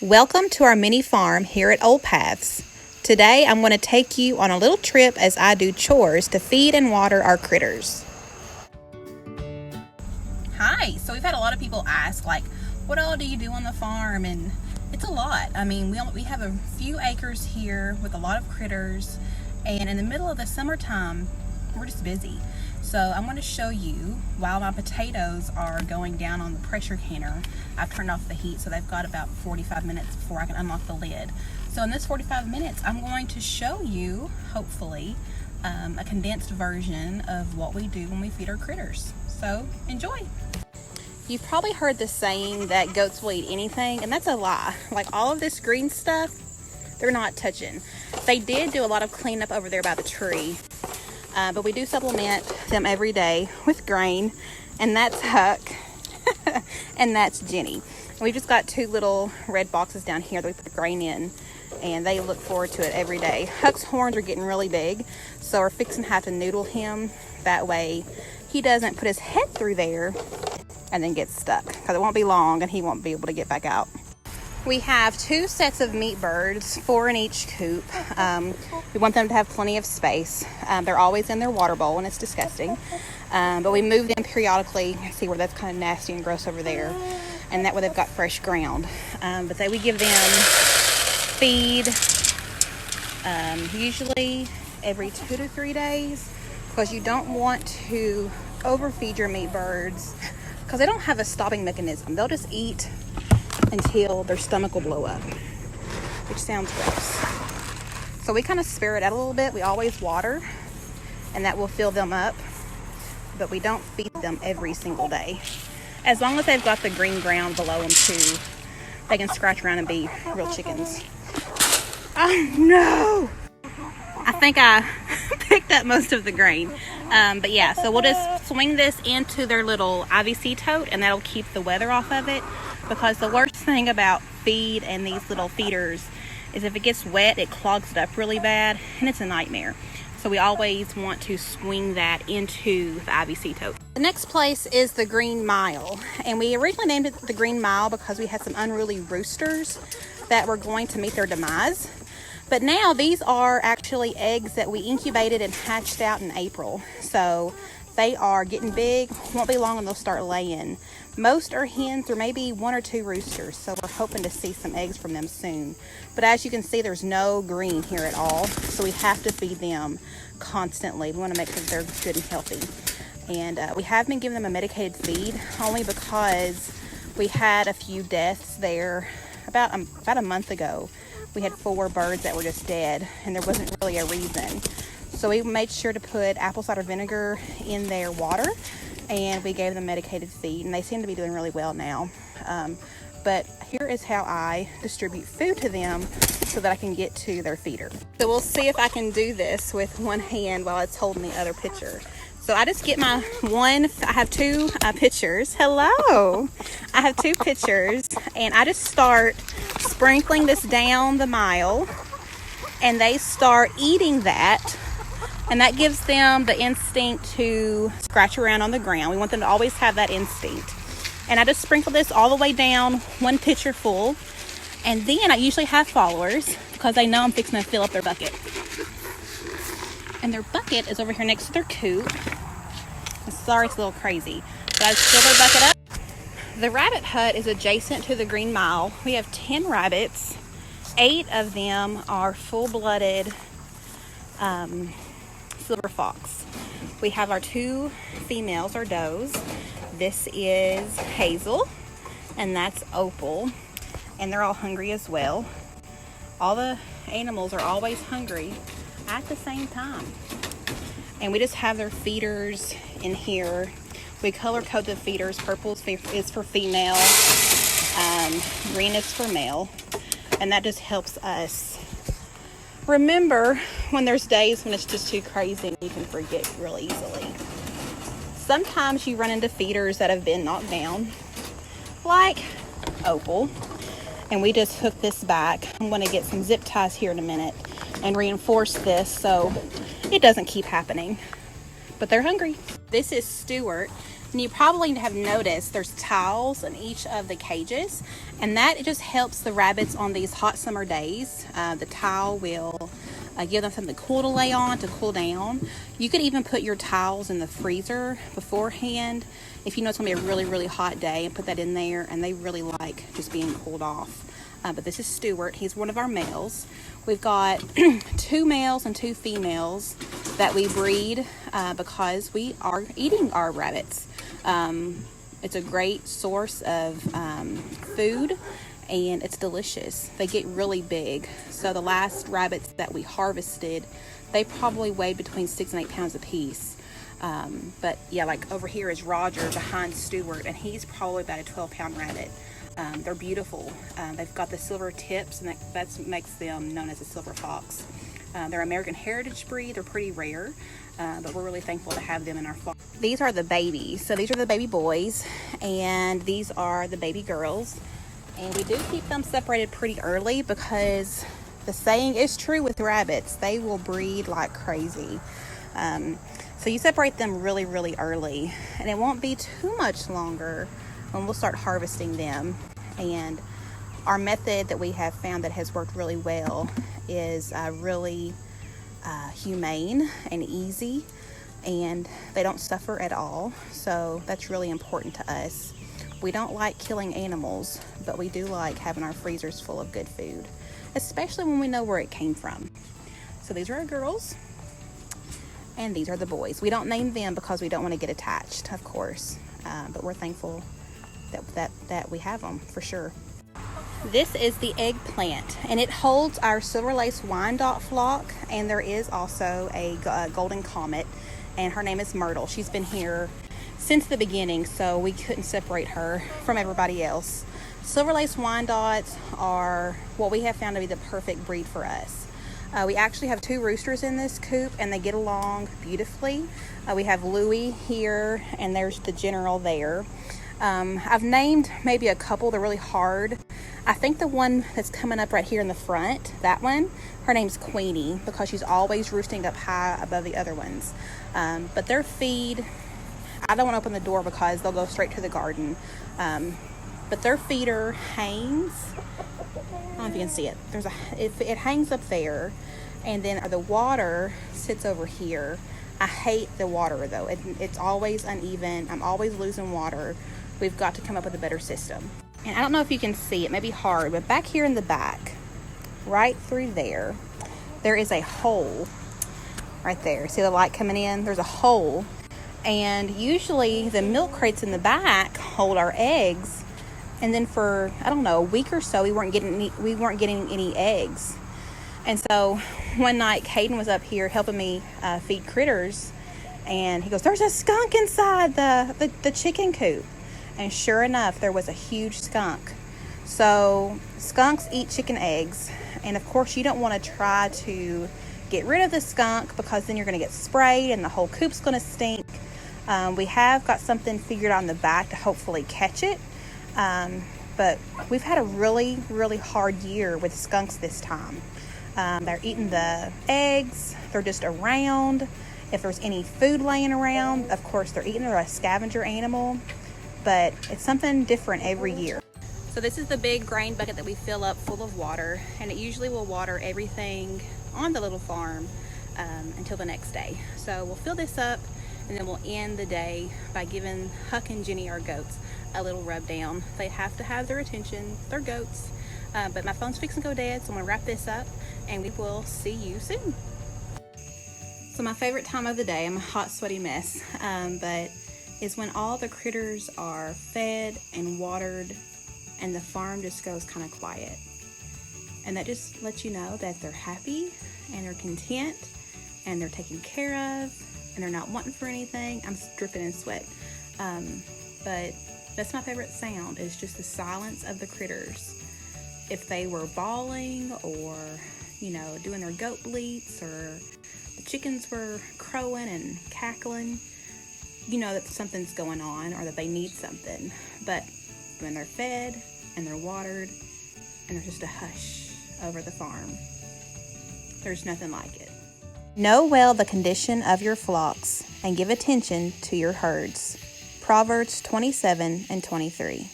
Welcome to our mini farm here at Old Paths. Today I'm going to take you on a little trip as I do chores to feed and water our critters. Hi, so we've had a lot of people ask what all do you do on the farm? And it's a lot. I mean, we have a few acres here with a lot of critters, and in the middle of the summertime we're just busy. So I'm going to show you while my potatoes are going down on the pressure canner. I've turned off the heat, so they've got about 45 minutes before I can unlock the lid. So in this 45 minutes, I'm going to show you, hopefully, a condensed version of what we do when we feed our critters. So enjoy. You've probably heard the saying that goats will eat anything, and that's a lie. Like all of this green stuff, they're not touching. They did do a lot of cleanup over there by the tree. But we do supplement them every day with grain, and that's Huck, and that's Jenny. And we've just got two little red boxes down here that we put grain in, and they look forward to it every day. Huck's horns are getting really big, so we're fixing to have to noodle him. That way he doesn't put his head through there and then get stuck, because it won't be long and he won't be able to get back out. We have two sets of meat birds, 4 in each coop. We want them to have plenty of space. They're always in their water bowl, and it's disgusting. But we move them periodically. You can see where that's kind of nasty and gross over there. And that way they've got fresh ground. But we give them feed usually every 2 to 3 days, because you don't want to overfeed your meat birds, because they don't have a stopping mechanism. They'll just eat until their stomach will blow up, which sounds gross. So we kind of spare it out a little bit. We always water, and that will fill them up, but we don't feed them every single day. As long as they've got the green ground below them too, they can scratch around and be real chickens. Oh no! I think I picked up most of the grain. But yeah, so we'll just swing this into their little IVC tote, and that'll keep the weather off of it. Because the worst thing about feed and these little feeders is if it gets wet, it clogs it up really bad, and it's a nightmare. So we always want to swing that into the IVC tote. The next place is the Green Mile, and we originally named it the Green Mile because we had some unruly roosters that were going to meet their demise. But now these are actually eggs that we incubated and hatched out in April. So they are getting big, won't be long and they'll start laying. Most are hens, there may be 1 or 2 roosters, so we're hoping to see some eggs from them soon. But as you can see, there's no green here at all, so we have to feed them constantly. We want to make sure they're good and healthy. And we have been giving them a medicated feed, only because we had a few deaths there. About a month ago, we had 4 birds that were just dead, and there wasn't really a reason. So we made sure to put apple cider vinegar in their water, and we gave them medicated feed, and they seem to be doing really well now. But here is how I distribute food to them so that I can get to their feeder. So we'll see if I can do this with one hand while it's holding the other pitcher. So I just get I have 2 pitchers. Hello! I have 2 pitchers, and I just start sprinkling this down the mile, and they start eating that. And that gives them the instinct to scratch around on the ground. We want them to always have that instinct. And I just sprinkle this all the way down, 1 pitcher full. And then I usually have followers, because they know I'm fixing to fill up their bucket. And their bucket is over here next to their coop. I'm sorry, it's a little crazy, but I just fill their bucket up. The rabbit hut is adjacent to the Green Mile. We have 10 rabbits. 8 of them are full-blooded silver fox. We have our 2 females, or does. This is Hazel, and that's Opal, and they're all hungry as well. All the animals are always hungry at the same time. And we just have their feeders in here. We color code the feeders. Purple is for female, green is for male, and that just helps us remember when there's days when it's just too crazy and you can forget real easily. Sometimes you run into feeders that have been knocked down, like Opal, and we just hook this back. I'm going to get some zip ties here in a minute and reinforce this so it doesn't keep happening. But they're hungry. This is Stuart. And you probably have noticed there's towels in each of the cages, and that just helps the rabbits on these hot summer days. The towel will give them something cool to lay on to cool down. You could even put your towels in the freezer beforehand if you know it's going to be a really, really hot day, and put that in there, and they really like just being cooled off. But this is Stewart. He's one of our males. We've got 2 males and 2 females that we breed because we are eating our rabbits. It's a great source of food, and it's delicious. They get really big. So the last rabbits that we harvested, they probably weighed between 6 and 8 pounds a piece. But yeah, like over here is Roger behind Stewart, and he's probably about a 12-pound rabbit. They're beautiful. They've got the silver tips, and that makes them known as a silver fox. They're American heritage breed. They're pretty rare, but we're really thankful to have them in our flock. These are the babies. So these are the baby boys, and these are the baby girls. And we do keep them separated pretty early because the saying is true with rabbits. They will breed like crazy. So you separate them really, really early, and it won't be too much longer when we'll start harvesting them. And our method that we have found that has worked really well is really humane and easy, and they don't suffer at all. So that's really important to us. We don't like killing animals, but we do like having our freezers full of good food, especially when we know where it came from. So these are our girls, and these are the boys. We don't name them because we don't want to get attached, of course, but we're thankful that we have them for sure. This is the eggplant, and it holds our silver lace Wyandotte flock, and there is also a golden comet, and her name is Myrtle. She's been here since the beginning, so we couldn't separate her from everybody else. Silver lace Wyandottes are what we have found to be the perfect breed for us. We actually have 2 roosters in this coop, and they get along beautifully. We have Louie here, and there's the general there. I've named maybe a couple. They're really hard. I think the one that's coming up right here in the front, that one, her name's Queenie, because she's always roosting up high above the other ones. But their feed, I don't want to open the door because they'll go straight to the garden. But their feeder hangs, I don't know if you can see it. It hangs up there, and then the water sits over here. I hate the water though. It's always uneven. I'm always losing water. We've got to come up with a better system. And I don't know if you can see, it may be hard, but back here in the back, right through there, there is a hole right there. See the light coming in? There's a hole. And usually the milk crates in the back hold our eggs. And then for, I don't know, a week or so, we weren't getting any eggs. And so one night, Caden was up here helping me feed critters, and he goes, "There's a skunk inside the chicken coop." And sure enough, there was a huge skunk. So skunks eat chicken eggs, and of course you don't want to try to get rid of the skunk because then you're going to get sprayed and the whole coop's going to stink. We have got something figured out in the back to hopefully catch it. But we've had a really, really hard year with skunks this time. They're eating the eggs. They're just around. If there's any food laying around, of course they're eating. They're a scavenger animal, but it's something different every year. So this is the big grain bucket that we fill up full of water, and it usually will water everything on the little farm until the next day. So we'll fill this up, and then we'll end the day by giving Huck and Jenny, our goats, a little rub down. They have to have their attention. They're goats. But my phone's fixing to go dead, so I'm going to wrap this up, and we will see you soon. So my favorite time of the day, I'm a hot, sweaty mess, but is when all the critters are fed and watered, and the farm just goes kind of quiet. And that just lets you know that they're happy, and they're content, and they're taken care of, and they're not wanting for anything. I'm dripping in sweat. But that's my favorite sound, is just the silence of the critters. If they were bawling or, doing their goat bleats, or the chickens were crowing and cackling, you know that something's going on or that they need something. But when they're fed and they're watered and there's just a hush over the farm, there's nothing like it. Know well the condition of your flocks and give attention to your herds. Proverbs 27 and 23.